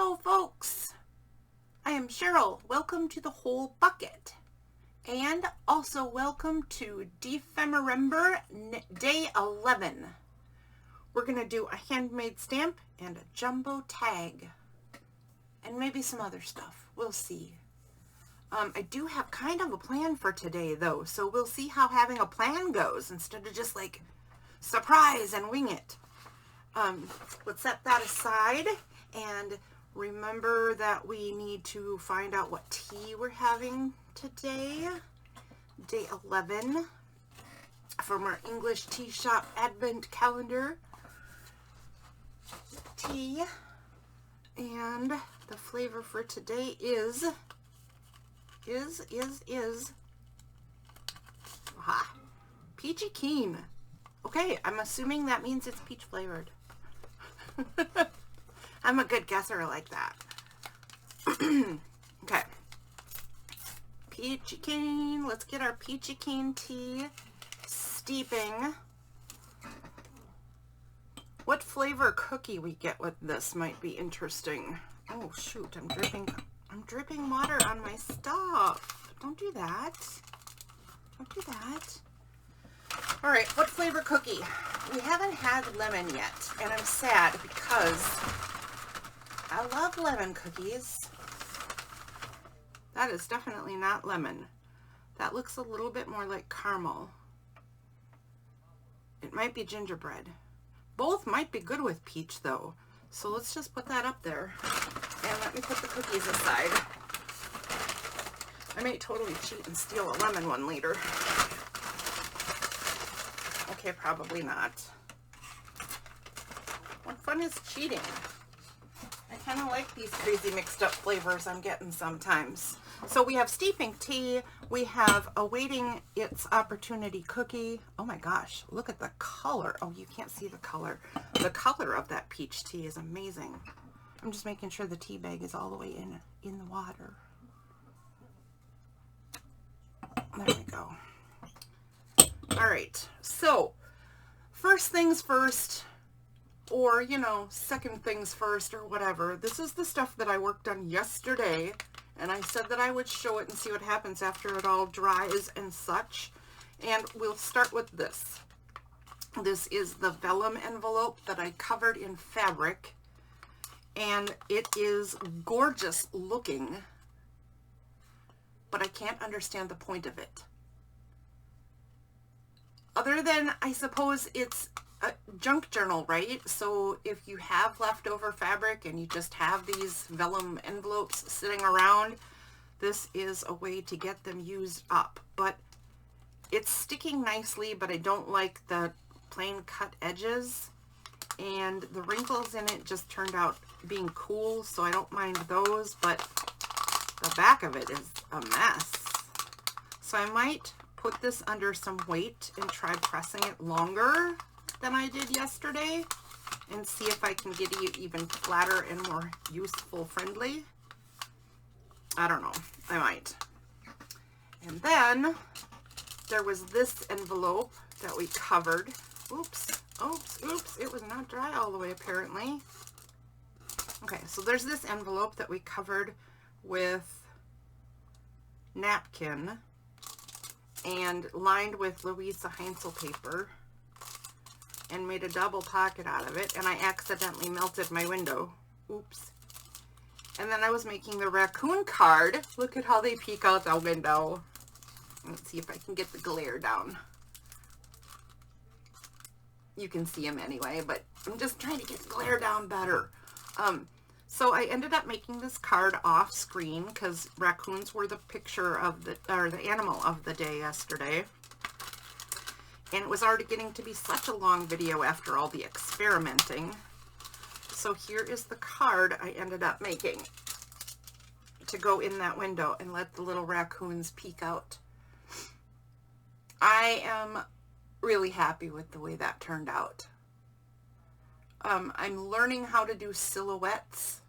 Hello folks, I am Cheryl. Welcome to the Whole Bucket, and also welcome to Defemorember Day 11. We're going to do a handmade stamp and a jumbo tag, and maybe some other stuff. We'll see. I do have kind of a plan for today though, so we'll see how having a plan goes instead of just like surprise and wing it. Let's set that aside and remember that we need to find out what tea we're having today. Day 11 from our English Tea Shop Advent Calendar. Tea. And the flavor for today is Peachy Keen. Okay, I'm assuming that means it's peach flavored. I'm a good guesser like that. Okay. Peachy Keen. Let's get our Peachy Keen tea steeping. What flavor cookie we get with this might be interesting. Oh shoot, I'm dripping water on my stuff. Don't do that. Don't do that. All right, what flavor cookie? We haven't had lemon yet, and I'm sad because I love lemon cookies. That is definitely not lemon. That looks a little bit more like caramel. It might be gingerbread. Both might be good with peach though. So let's just put that up there and let me put the cookies aside. I may totally cheat and steal a lemon one later. Okay, probably not. What fun is cheating? I kind of like these crazy mixed up flavors I'm getting sometimes. So we have steeping tea. We have awaiting its opportunity cookie. Oh my gosh, look at the color. Oh, you can't see the color. The color of that peach tea is amazing. I'm just making sure the tea bag is all the way in the water. There we go. All right, so first things first, or you know, second things first or whatever. This is the stuff that I worked on yesterday, and I said that I would show it and see what happens after it all dries and such. And we'll start with this. This is the vellum envelope that I covered in fabric, and it is gorgeous looking, but I can't understand the point of it. Other than, I suppose it's a junk journal, right? So if you have leftover fabric and you just have these vellum envelopes sitting around, this is a way to get them used up. But it's sticking nicely, but I don't like the plain cut edges. And the wrinkles in it just turned out being cool, so I don't mind those, but the back of it is a mess. So I might put this under some weight and try pressing it longer than I did yesterday and see if I can get it even flatter and more useful friendly. I don't know, I might. And then there was this envelope that we covered. Oops, it was not dry all the way apparently. Okay, so there's this envelope that we covered with napkin and lined with Louisa Heinzel paper and made a double pocket out of it, and I accidentally melted my window. Oops. And then I was making the raccoon card. Look at how they peek out the window. Let's see if I can get the glare down. You can see them anyway, but I'm just trying to get the glare down better. So I ended up making this card off screen because raccoons were the picture of the animal of the day yesterday. And it was already getting to be such a long video after all the experimenting. So here is the card I ended up making to go in that window and let the little raccoons peek out. I am really happy with the way that turned out. I'm learning how to do silhouettes.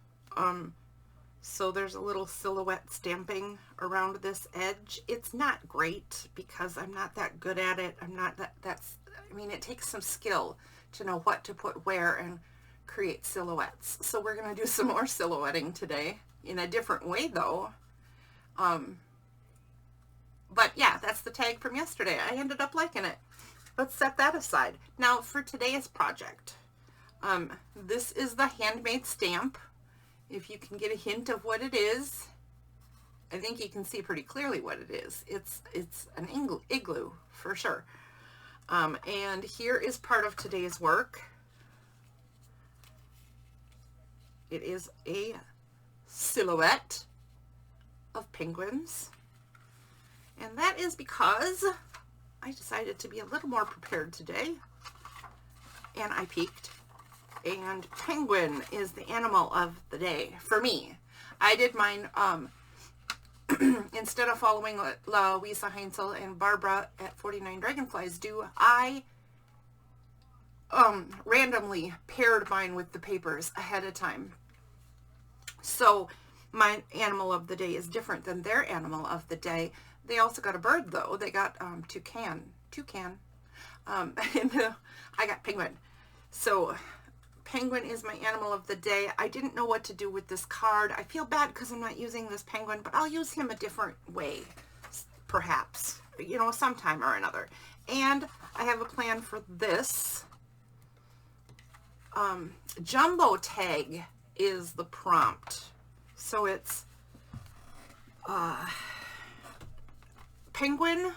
So there's a little silhouette stamping around this edge. It's not great because I'm not that good at it. I'm not I mean, it takes some skill to know what to put where and create silhouettes. So we're going to do some more silhouetting today in a different way though. But yeah, that's the tag from yesterday. I ended up liking it. Let's set that aside. Now for today's project, this is the handmade stamp. If you can get a hint of what it is, I think you can see pretty clearly what it is. It's an igloo for sure. And here is part of today's work. It is a silhouette of penguins. And that is because I decided to be a little more prepared today. And I peeked. And penguin is the animal of the day for me. I did mine, instead of following what Louisa Heinzel and Barbara at 49 Dragonflies do, I randomly paired mine with the papers ahead of time. So my animal of the day is different than their animal of the day. They also got a bird though. They got toucan. And I got penguin. So penguin is my animal of the day. I didn't know what to do with this card. I feel bad because I'm not using this penguin, but I'll use him a different way, perhaps, you know, sometime or another. And I have a plan for this. Jumbo tag is the prompt. So it's penguin,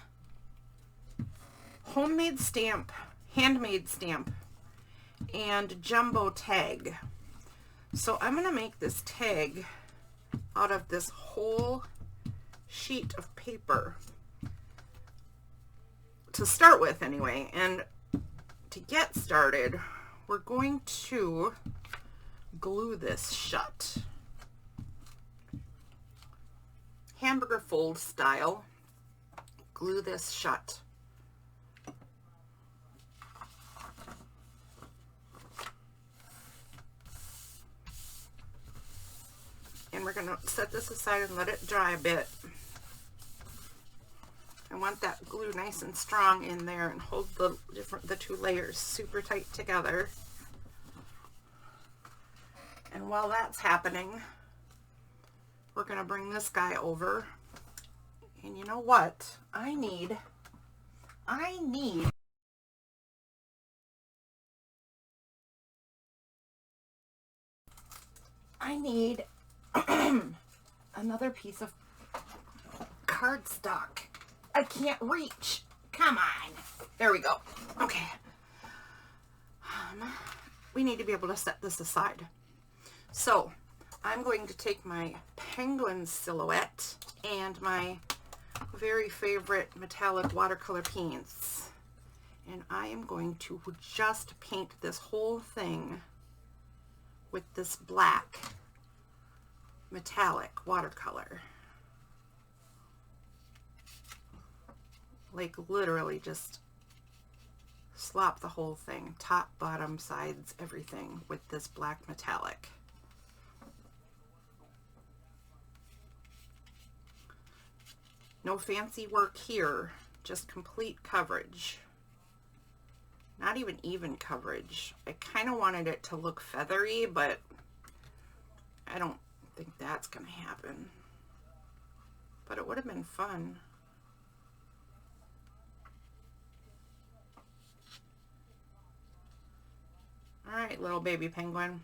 homemade stamp, handmade stamp, and jumbo tag. So I'm going to make this tag out of this whole sheet of paper to start with anyway. And to get started, we're going to glue this shut. Hamburger fold style. Glue this shut. And we're going to set this aside and let it dry a bit. I want that glue nice and strong in there and hold the two layers super tight together. And while that's happening, we're going to bring this guy over. And you know what? I need another piece of cardstock. I can't reach. Come on. There we go. Okay. We need to be able to set this aside. So I'm going to take my penguin silhouette and my very favorite metallic watercolor paints, and I am going to just paint this whole thing with this black metallic watercolor. Like literally just slop the whole thing, top, bottom, sides, everything with this black metallic. No fancy work here, just complete coverage. Not even coverage. I kind of wanted it to look feathery, but I don't think that's going to happen. But it would have been fun. All right, little baby penguin.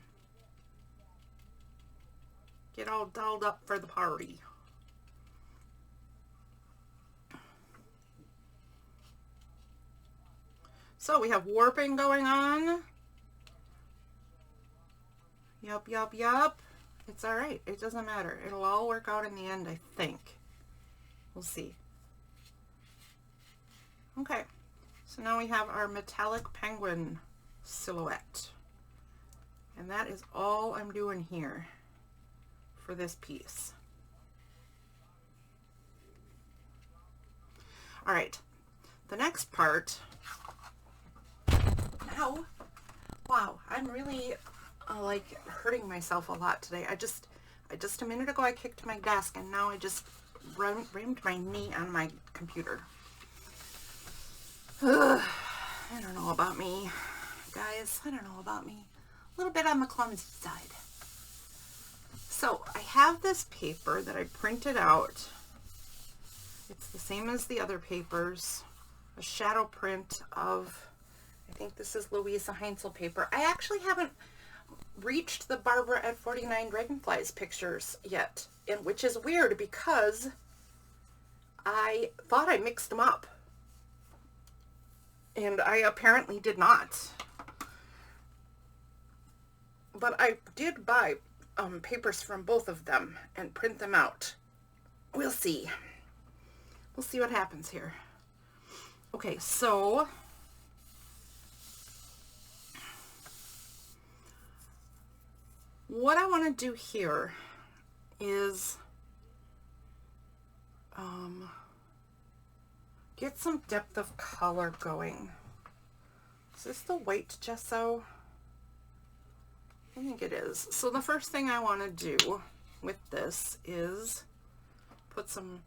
Get all dolled up for the party. So we have warping going on. Yup. It's all right. It doesn't matter. It'll all work out in the end, I think. We'll see. Okay. So now we have our metallic penguin silhouette. And that is all I'm doing here for this piece. All right. The next part. Now, wow, I'm really like hurting myself a lot today. I just a minute ago I kicked my desk and now I just rammed my knee on my computer. Ugh, I don't know about me, guys. I don't know about me. little bit on the clumsy side. So I have this paper that I printed out. It's the same as the other papers, a shadow print of, I think this is Louisa Heinzel paper. I actually haven't reached the Barbara at 49 Dragonflies pictures yet, and which is weird because I thought I mixed them up, and I apparently did not. But I did buy papers from both of them and print them out. We'll see. We'll see what happens here. Okay, so what I want to do here is get some depth of color going. Is this the white gesso? I think it is. So the first thing I want to do with this is put some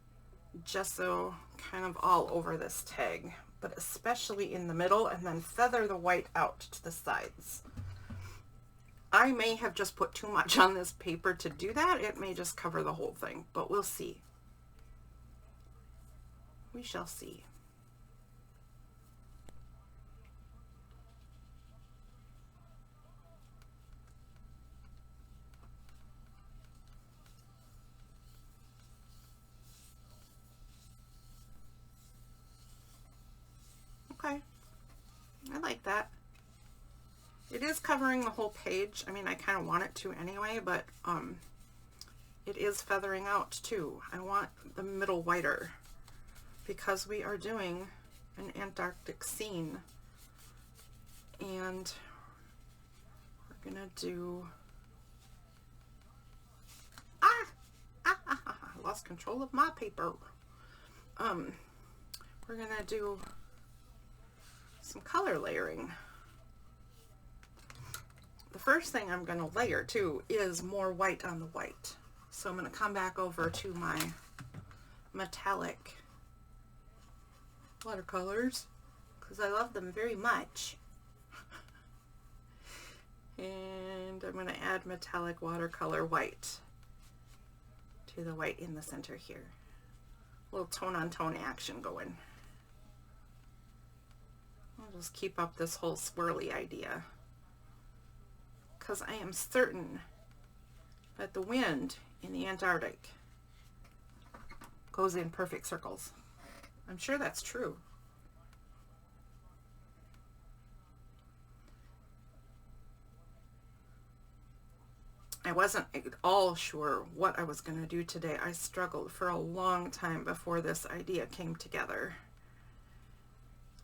gesso kind of all over this tag, but especially in the middle, and then feather the white out to the sides. I may have just put too much on this paper to do that. It may just cover the whole thing, but we'll see. We shall see. Okay, I like that. It is covering the whole page. I mean, I kind of want it to anyway, but it is feathering out too. I want the middle whiter because we are doing an Antarctic scene, and we're gonna do I lost control of my paper. We're gonna do some color layering. The first thing I'm going to layer too is more white on the white. So I'm going to come back over to my metallic watercolors because I love them very much. And I'm going to add metallic watercolor white to the white in the center here. A little tone on tone action going. I'll just keep up this whole swirly idea, because I am certain that the wind in the Antarctic goes in perfect circles. I'm sure that's true. I wasn't at all sure what I was going to do today. I struggled for a long time before this idea came together.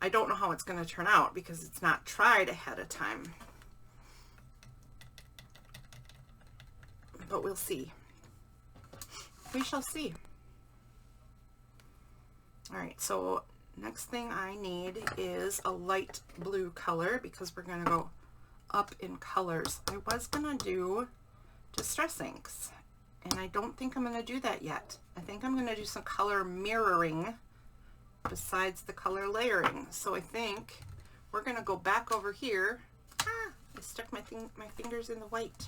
I don't know how it's going to turn out because it's not tried ahead of time. But we'll see. We shall see. All right, so next thing I need is a light blue color because we're going to go up in colors. I was going to do distress inks, and I don't think I'm going to do that yet. I think I'm going to do some color mirroring besides the color layering. So I think we're going to go back over here. I stuck my fingers in the white.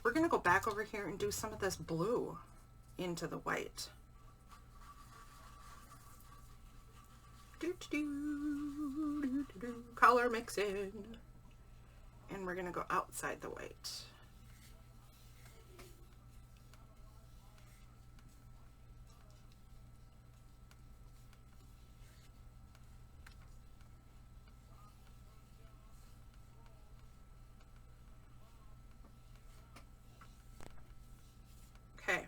We're going to go back over here and do some of this blue into the white. Color mixing. And we're going to go outside the white. Okay,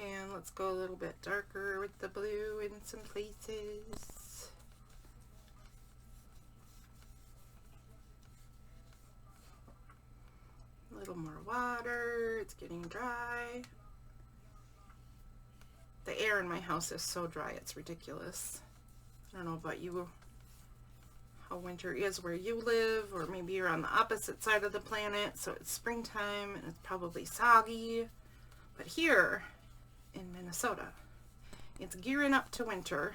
and let's go a little bit darker with the blue in some places. A little more water, it's getting dry. The air in my house is so dry, it's ridiculous. I don't know about you, how winter is where you live, or maybe you're on the opposite side of the planet, so it's springtime and it's probably soggy. But here in Minnesota, it's gearing up to winter,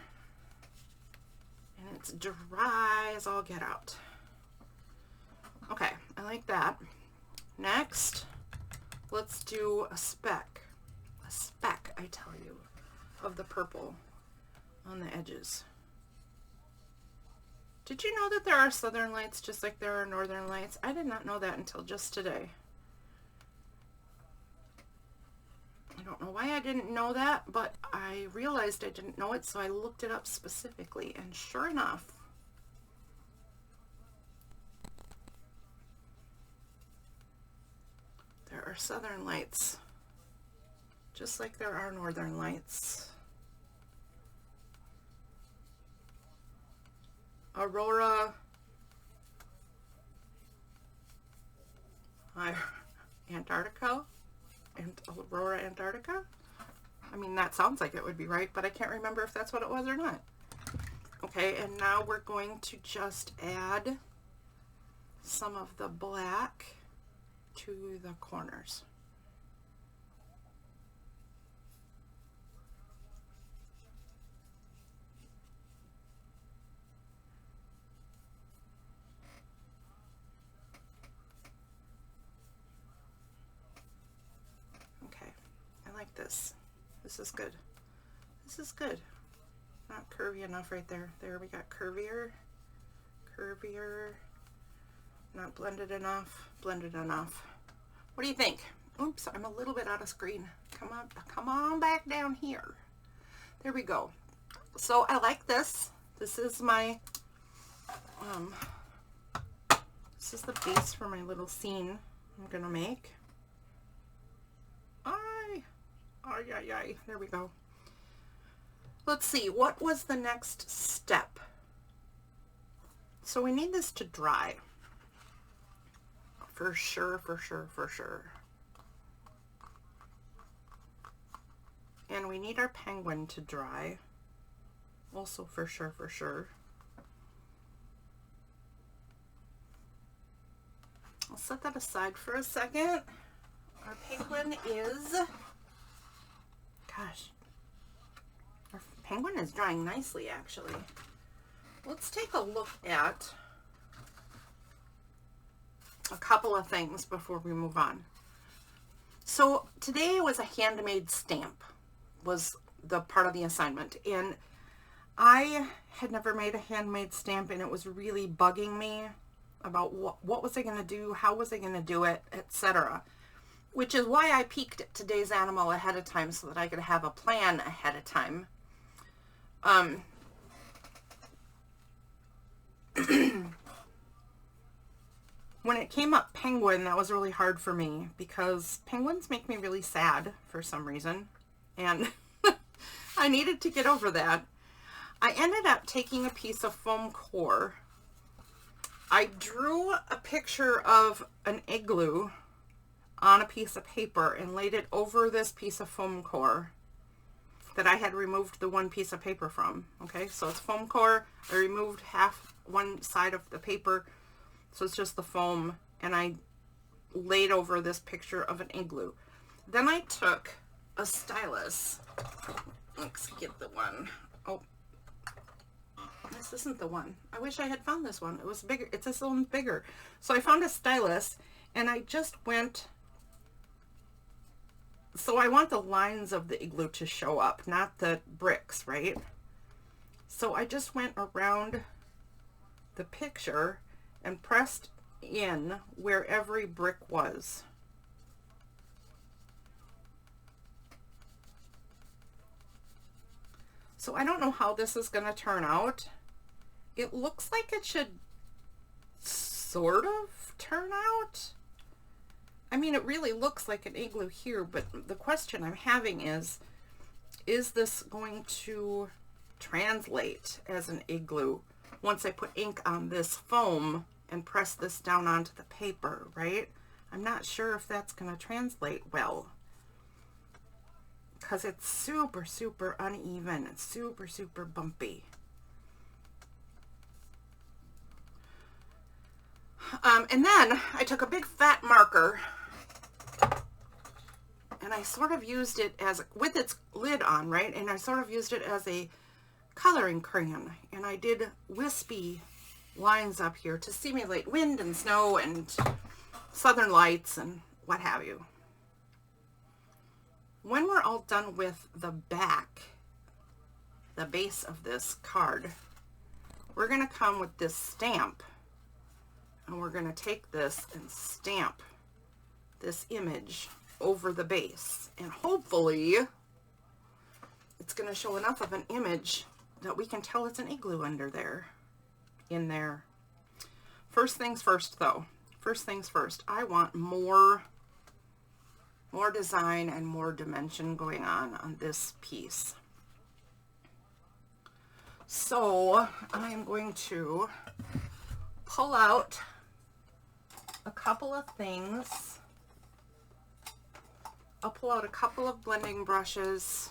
and it's dry as all get out. Okay, I like that. Next, let's do a speck, I tell you, of the purple on the edges. Did you know that there are southern lights just like there are northern lights? I did not know that until just today. I don't know why I didn't know that, but I realized I didn't know it, so I looked it up specifically, and sure enough, there are southern lights, just like there are northern lights. Aurora Antarctica and Aurora Antarctica. I mean, that sounds like it would be right, but I can't remember if that's what it was or not. Okay, and now we're going to just add some of the black to the corners. Like this. This is good. This is good. Not curvy enough right there. There we got curvier. Curvier. Not blended enough. Blended enough. What do you think? Oops, I'm a little bit out of screen. Come on back down here. There we go. So I like this. This is my this is the base for my little scene I'm gonna make. There we go. Let's see, what was the next step? So we need this to dry. For sure. And we need our penguin to dry. Also for sure. I'll set that aside for a second. Our penguin is... Gosh, our penguin is drying nicely, actually. Let's take a look at a couple of things before we move on. So today was a handmade stamp, was the part of the assignment. And I had never made a handmade stamp, and it was really bugging me about what was I going to do, how was I going to do it, etc. Which is why I peeked at today's animal ahead of time so that I could have a plan ahead of time. When it came up penguin, that was really hard for me because penguins make me really sad for some reason. And I needed to get over that. I ended up taking a piece of foam core. I drew a picture of an igloo on a piece of paper and laid it over this piece of foam core that I had removed the one piece of paper from. Okay, so it's foam core. I removed one side of the paper, so it's just the foam, and I laid over this picture of an igloo. Then I took a stylus. Let's get the one. Oh, this isn't the one. I wish I had found this one. It was bigger. It's this one bigger. So I found a stylus, and I just went... So I want the lines of the igloo to show up, not the bricks, right? So I just went around the picture and pressed in where every brick was. So I don't know how this is going to turn out. It looks like it should sort of turn out. I mean, it really looks like an igloo here, but the question I'm having is this going to translate as an igloo once I put ink on this foam and press this down onto the paper, right? I'm not sure if that's going to translate well because it's super uneven. It's super bumpy. And then I took a big fat marker and I sort of used it as, with its lid on, right? And I sort of used it as a coloring crayon. And I did wispy lines up here to simulate wind and snow and Southern Lights and what have you. When we're all done with the back, the base of this card, we're going to come with this stamp, and we're going to take this and stamp this image over the base, and hopefully it's going to show enough of an image that we can tell it's an igloo under there, in there. First things first though, first things first, I want more design and more dimension going on this piece. So I am going to pull out a couple of things. I'll pull out a couple of blending brushes,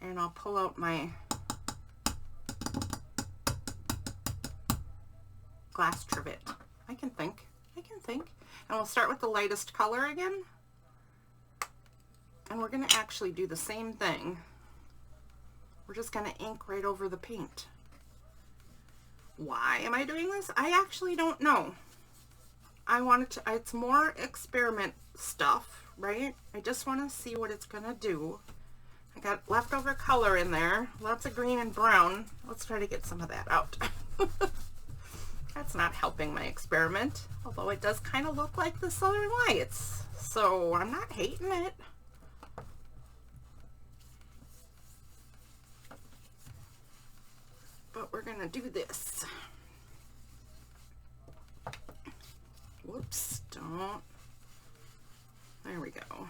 and I'll pull out my glass trivet. I can think. And we'll start with the lightest color again. And we're going to actually do the same thing. We're just going to ink right over the paint. Why am I doing this? I actually don't know. I wanted to, it's more experiment stuff, right? I just want to see what it's going to do. I got leftover color in there, lots of green and brown. Let's try to get some of that out. That's not helping my experiment, although it does kind of look like the Southern Lights, so I'm not hating it. But we're gonna do this. Whoops, don't. There we go.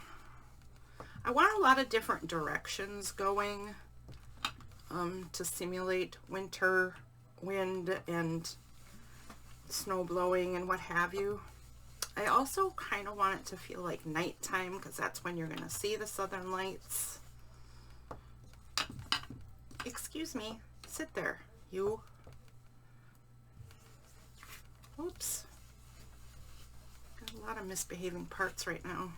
I want a lot of different directions going to simulate winter, wind, and snow blowing and what have you. I also kind of want it to feel like nighttime, because that's when you're going to see the Southern Lights. Excuse me, sit there, you. Oops. Got a lot of misbehaving parts right now.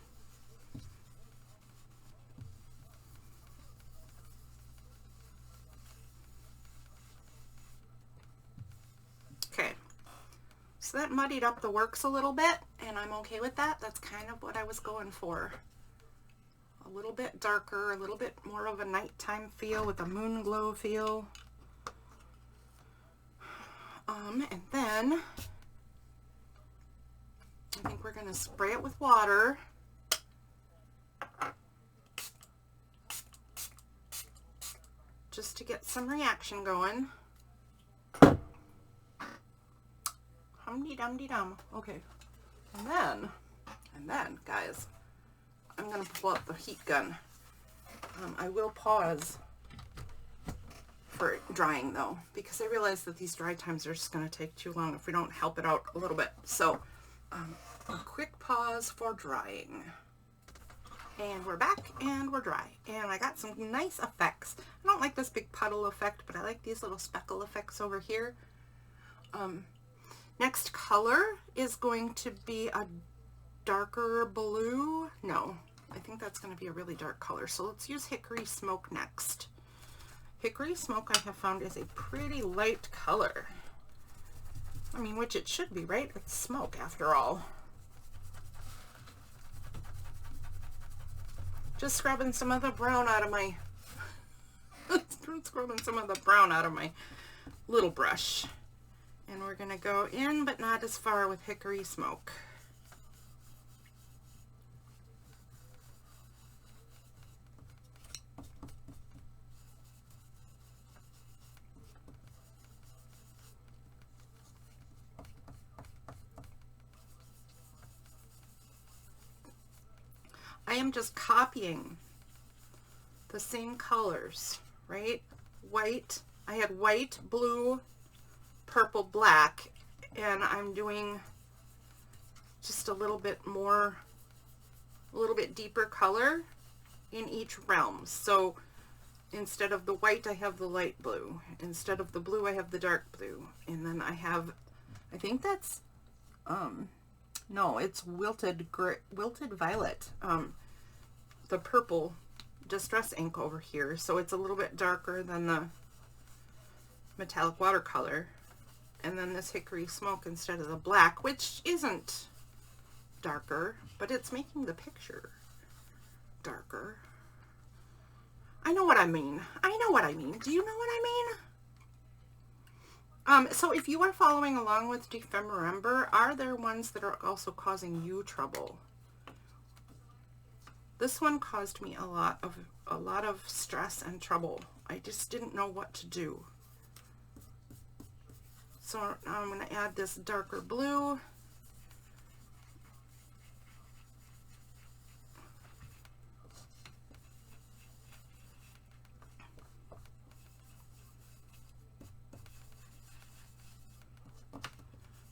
Okay. So that muddied up the works a little bit, and I'm okay with that. That's kind of what I was going for. A little bit darker, a little bit more of a nighttime feel with a moon glow feel. And then I think we're going to spray it with water. Just to get some reaction going. Hum-de-dum-de-dum. Okay. And then, guys, I'm going to pull out the heat gun. I will pause for drying, though, because I realize that these dry times are just going to take too long if we don't help it out a little bit. So, a quick pause for drying. And we're back, and we're dry. And I got some nice effects. I don't like this big puddle effect, but I like these little speckle effects over here. Next color is going to be a darker blue. No, I think that's going to be a really dark color. So let's use Hickory Smoke next. Hickory Smoke, I have found, is a pretty light color. I mean, which it should be, right? It's smoke after all. Just scrubbing some of the brown out of my little brush. And we're going to go in, but not as far, with Hickory Smoke. I am just copying the same colors, right? White, I had white, blue, purple, black, and I'm doing just a little bit more, a little bit deeper color in each realm. So instead of the white, I have the light blue. Instead of the blue, I have the dark blue. And then I have, I think that's, no, it's wilted violet. The purple distress ink over here. So it's a little bit darker than the metallic watercolor. And then this Hickory Smoke instead of the black, which isn't darker, but it's making the picture darker. I know what I mean. I know what I mean. Do you know what I mean? So if you are following along with Defemberember, are there ones that are also causing you trouble? This one caused me a lot of stress and trouble. I just didn't know what to do. So now I'm going to add this darker blue.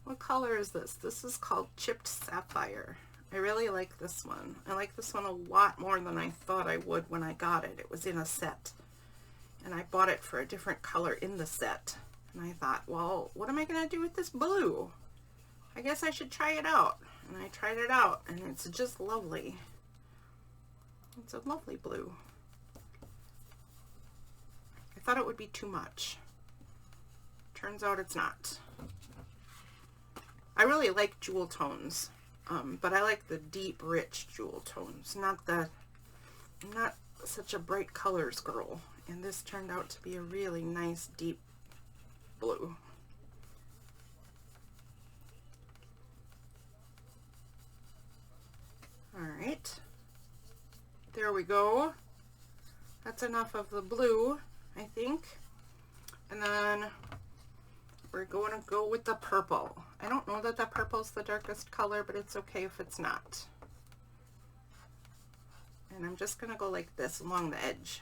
What color is this? This is called Chipped Sapphire. I really like this one. I like this one a lot more than I thought I would when I got it. It was in a set. And I bought it for a different color in the set. And I thought, well, what am I going to do with this blue? I guess I should try it out. And I tried it out, and it's just lovely. It's a lovely blue. I thought it would be too much. Turns out it's not. I really like jewel tones, but I like the deep, rich jewel tones, I'm not such a bright colors girl, and this turned out to be a really nice, deep blue. Alright, there we go. That's enough of the blue, I think. And then we're going to go with the purple. I don't know that the purple's the darkest color, but it's okay if it's not. And I'm just going to go like this along the edge.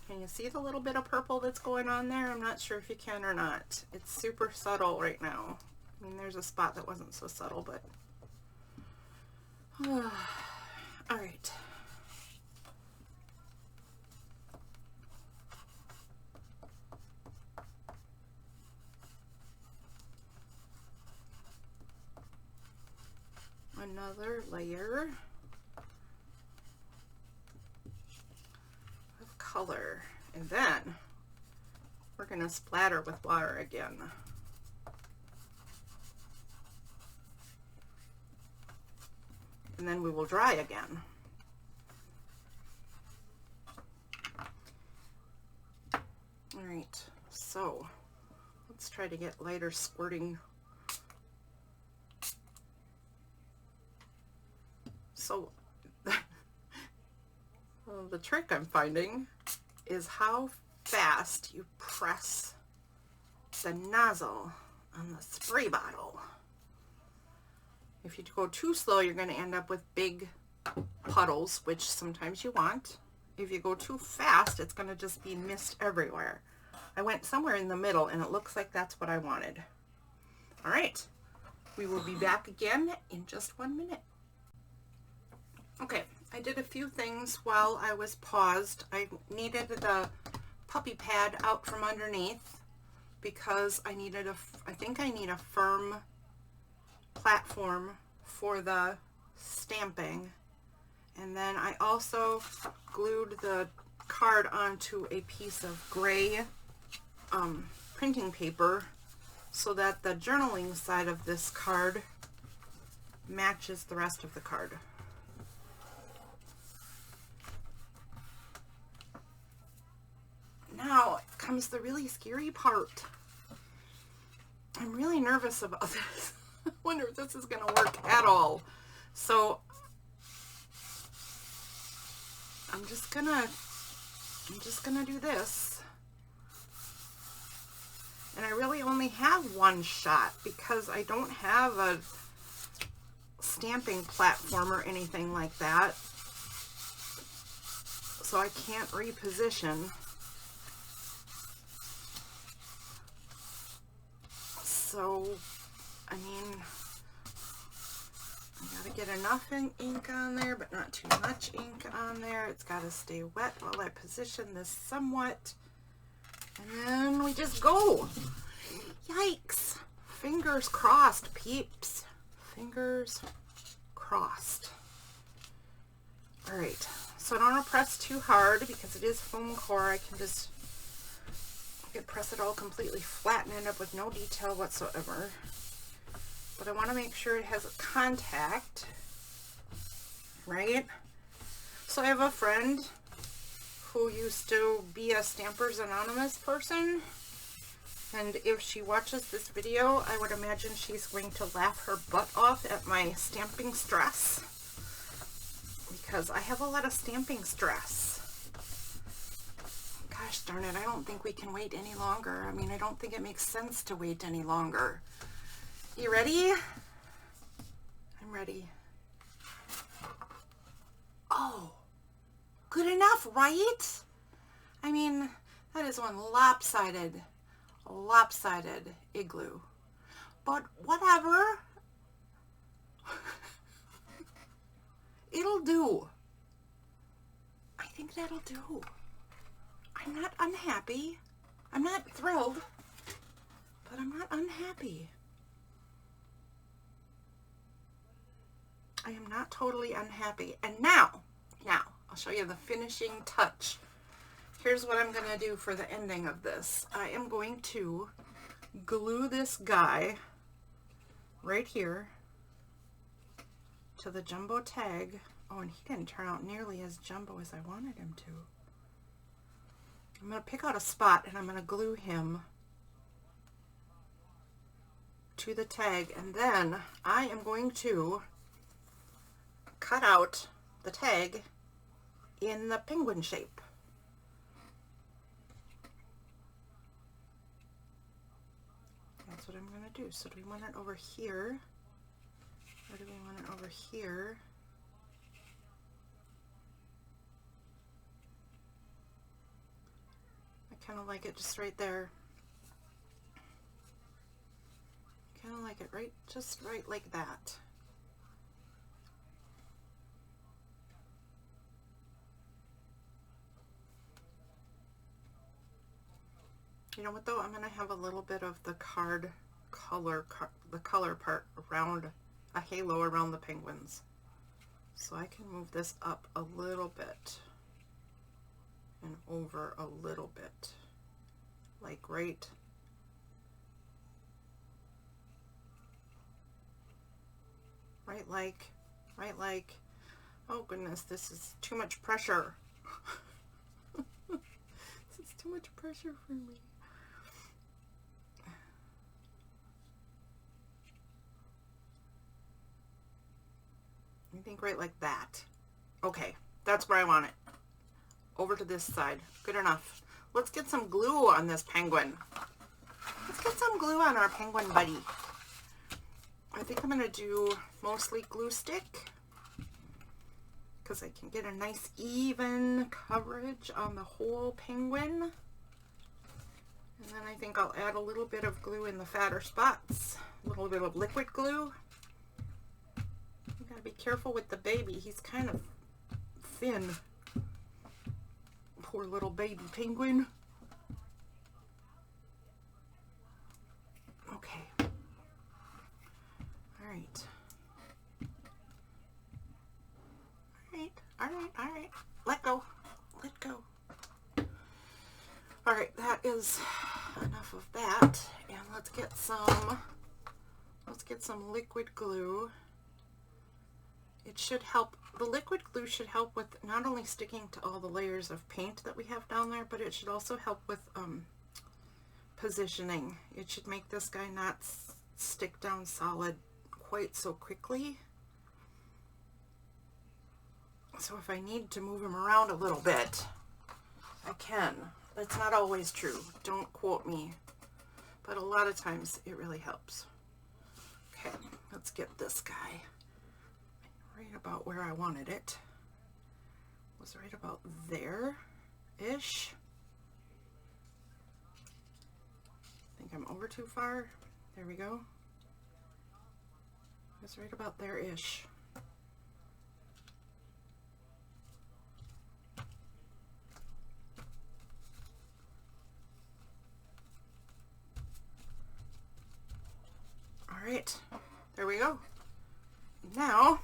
Can you see the little bit of purple that's going on there? I'm not sure if you can or not. It's super subtle right now. I mean, there's a spot that wasn't so subtle, but... all right. Another layer of color, and then we're going to splatter with water again. And then we will dry again. All right, so let's try to get lighter squirting. So the trick I'm finding is how fast you press the nozzle on the spray bottle. If you go too slow, you're going to end up with big puddles, which sometimes you want. If you go too fast, it's going to just be mist everywhere. I went somewhere in the middle, and it looks like that's what I wanted. All right, we will be back again in just 1 minute. Okay, I did a few things while I was paused. I needed the puppy pad out from underneath because I think I need a firm platform for the stamping. And then I also glued the card onto a piece of gray printing paper so that the journaling side of this card matches the rest of the card. Now comes the really scary part. I'm really nervous about this. I wonder if this is going to work at all. So I'm just gonna do this. And I really only have one shot because I don't have a stamping platform or anything like that. So I can't reposition. So, I mean, I gotta get enough ink on there, but not too much ink on there. It's gotta stay wet while I position this somewhat. And then we just go. Yikes. Fingers crossed, peeps. Fingers crossed. Alright, so I don't want to press too hard because it is foam core. I can just could press it all completely flat and end up with no detail whatsoever. But I want to make sure it has a contact, right? So I have a friend who used to be a Stampers Anonymous person, and if she watches this video, I would imagine she's going to laugh her butt off at my stamping stress, because I have a lot of stamping stress. Gosh darn it, I don't think we can wait any longer. I mean, I don't think it makes sense to wait any longer. You ready? I'm ready. Oh, good enough, right? I mean, that is one lopsided igloo. But whatever. It'll do. I think that'll do. I'm not unhappy. I'm not thrilled, but I'm not unhappy. I am not totally unhappy. And now, I'll show you the finishing touch. Here's what I'm going to do for the ending of this. I am going to glue this guy right here to the jumbo tag. Oh, and he didn't turn out nearly as jumbo as I wanted him to. I'm going to pick out a spot and I'm going to glue him to the tag, and then I am going to cut out the tag in the penguin shape. That's what I'm going to do. So do we want it over here, or do we want it over here? I kind of like it just right there. Kind of like it right, just right like that. You know what though, I'm going to have a little bit of the card color, the color part around, a halo around the penguins. So I can move this up a little bit and over a little bit, like right like, oh goodness, this is too much pressure. This is too much pressure for me. I think right like that. Okay, that's where I want it. Over to this side. Good enough. Let's get some glue on this penguin. Let's get some glue on our penguin buddy. I think I'm going to do mostly glue stick, because I can get a nice even coverage on the whole penguin. And then I think I'll add a little bit of glue in the fatter spots. A little bit of liquid glue. You gotta be careful with the baby. He's kind of thin. Poor little baby penguin. Okay. Alright. Alright. Let go. Let go. Alright, that is enough of that. And let's get some liquid glue. It should help, the liquid glue should help with not only sticking to all the layers of paint that we have down there, but it should also help with positioning. It should make this guy not stick down solid quite so quickly. So if I need to move him around a little bit, I can. That's not always true. Don't quote me. But a lot of times it really helps. Okay, let's get this guy right about where I wanted it. It was right about there-ish. I think I'm over too far. There we go. It's right about there-ish. All right, there we go. Now,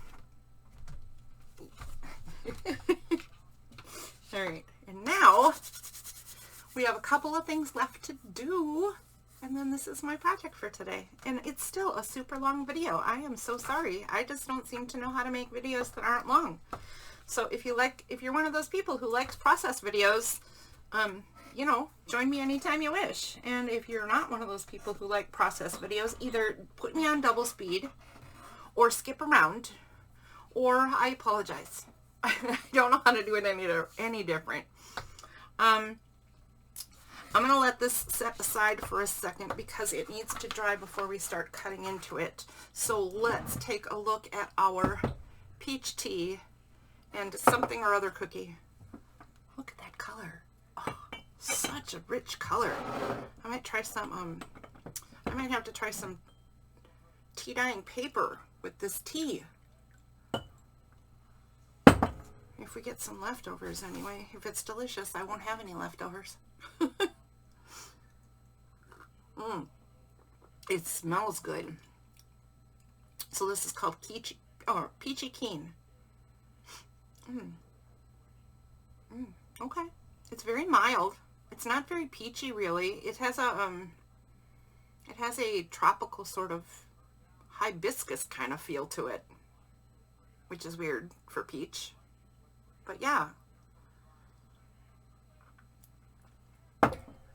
all right, and now We have a couple of things left to do, and then this is my project for today. And it's still a super long video. I am so sorry. I just don't seem to know how to make videos that aren't long. So if you're one of those people who likes process videos, you know, join me anytime you wish. And if you're not one of those people who like process videos, either put me on double speed or skip around, or I apologize. I don't know how to do it any different. I'm going to let this set aside for a second because it needs to dry before we start cutting into it. So let's take a look at our peach tea and something or other cookie. Look at that color. Oh, such a rich color. I might try some, I might have to try some tea dyeing paper with this tea. If we get some leftovers anyway. If it's delicious, I won't have any leftovers. It smells good. So this is called Peachy Keen. Okay. It's very mild. It's not very peachy really. It has a tropical sort of hibiscus kind of feel to it, which is weird for peach. But yeah.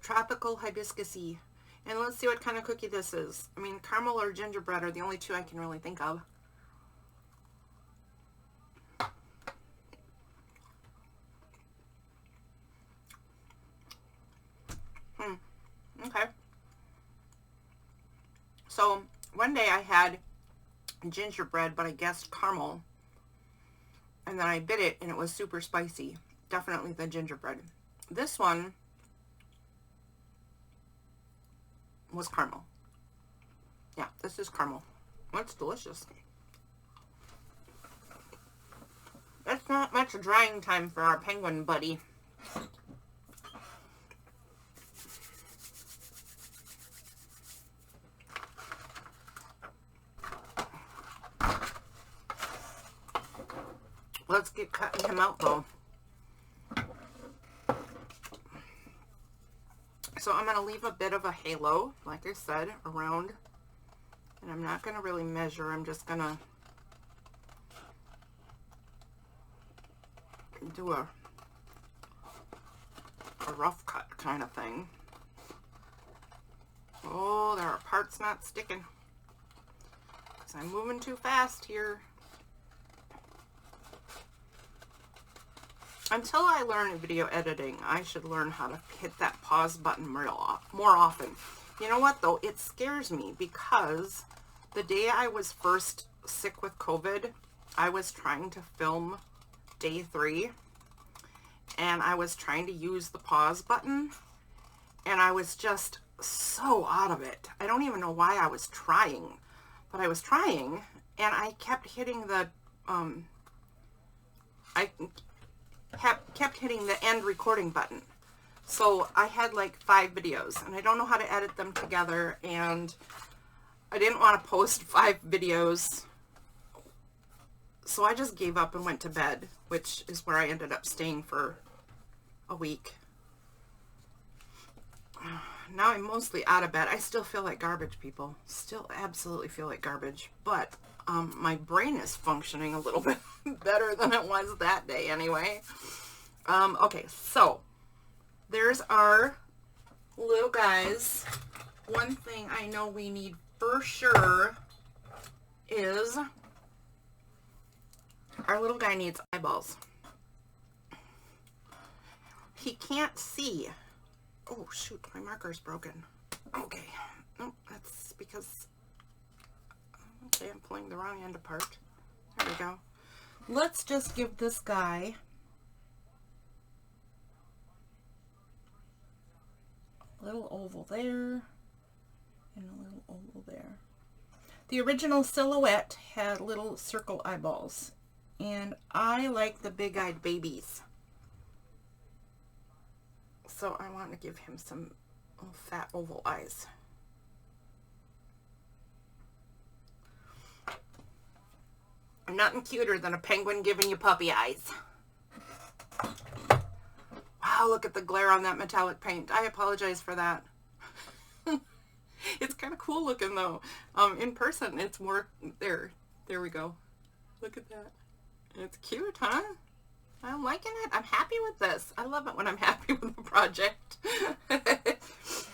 Tropical hibiscus-y. And let's see what kind of cookie this is. I mean, caramel or gingerbread are the only two I can really think of. Okay. So, one day I had gingerbread, but I guessed caramel. And then I bit it, and it was super spicy. Definitely the gingerbread. This one was caramel. Yeah, this is caramel. That's delicious. That's not much drying time for our penguin buddy. Let's get cutting him out though. So I'm going to leave a bit of a halo, like I said, around. And I'm not going to really measure. I'm just going to do a rough cut kind of thing. Oh, there are parts not sticking. Because I'm moving too fast here. Until I learn video editing, I should learn how to hit that pause button more often. You know what, though? It scares me because the day I was first sick with COVID, I was trying to film day 3, and I was trying to use the pause button, and I was just so out of it. I don't even know why I was trying, but I was trying, and I kept hitting the, kept hitting the end recording button. So I had like 5 videos, and I don't know how to edit them together, and I didn't want to post 5 videos. So I just gave up and went to bed, which is where I ended up staying for a week. Now I'm mostly out of bed. I still feel like garbage, people. Still absolutely feel like garbage. But my brain is functioning a little bit better than it was that day anyway. Okay, so there's our little guys. One thing I know we need for sure is our little guy needs eyeballs. He can't see. Oh shoot, my marker's broken. Okay, no, that's because, okay, I'm pulling the wrong end apart. There we go. Let's just give this guy a little oval there and a little oval there. The original silhouette had little circle eyeballs, and I like the big-eyed babies. So I want to give him some little fat oval eyes. Nothing cuter than a penguin giving you puppy eyes. Wow, Wow, look at the glare on that metallic paint. I apologize for that. It's kind of cool looking though. In person, it's more, there we go. Look at that. It's cute, huh? I'm liking it. I'm happy with this. I love it when I'm happy with a project.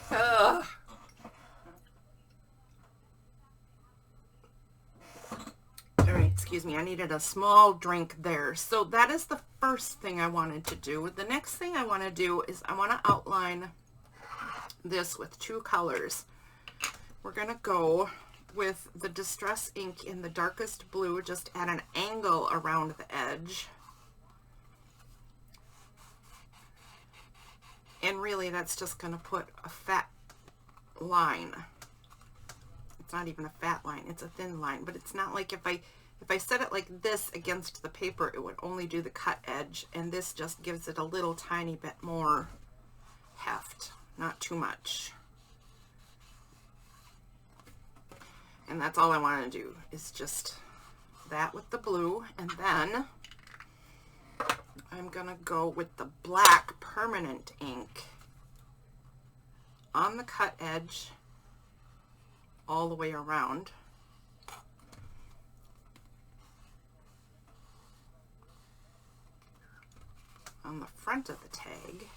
Ugh. All right, excuse me. I needed a small drink there. So that is the first thing I wanted to do. The next thing I want to do is I want to outline this with two colors. We're going to go with the Distress ink in the darkest blue, just at an angle around the edge. And really that's just going to put a fat line. It's not even a fat line, it's a thin line, but it's not like if I set it like this against the paper, it would only do the cut edge, and this just gives it a little tiny bit more heft, not too much. And that's all I want to do, is just that with the blue. And then I'm going to go with the black permanent ink on the cut edge all the way around. On the front of the tag.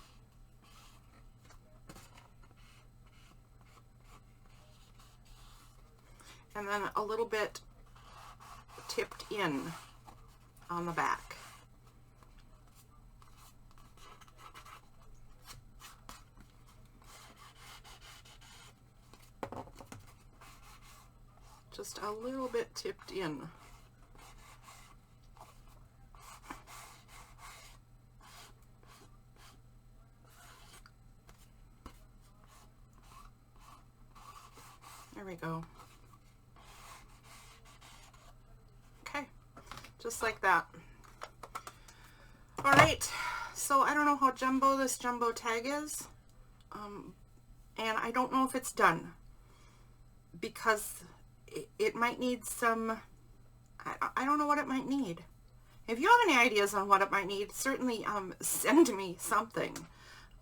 And then a little bit tipped in on the back. Just a little bit tipped in. There we go. Okay, just like that. All right, so I don't know how jumbo this jumbo tag is, and I don't know if it's done, because it might need some, I don't know what it might need. If you have any ideas on what it might need, certainly send me something.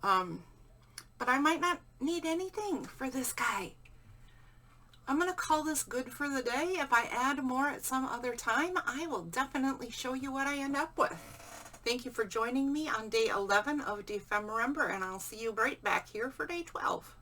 But I might not need anything for this guy. I'm going to call this good for the day. If I add more at some other time, I will definitely show you what I end up with. Thank you for joining me on day 11 of Defemberember, and I'll see you right back here for day 12.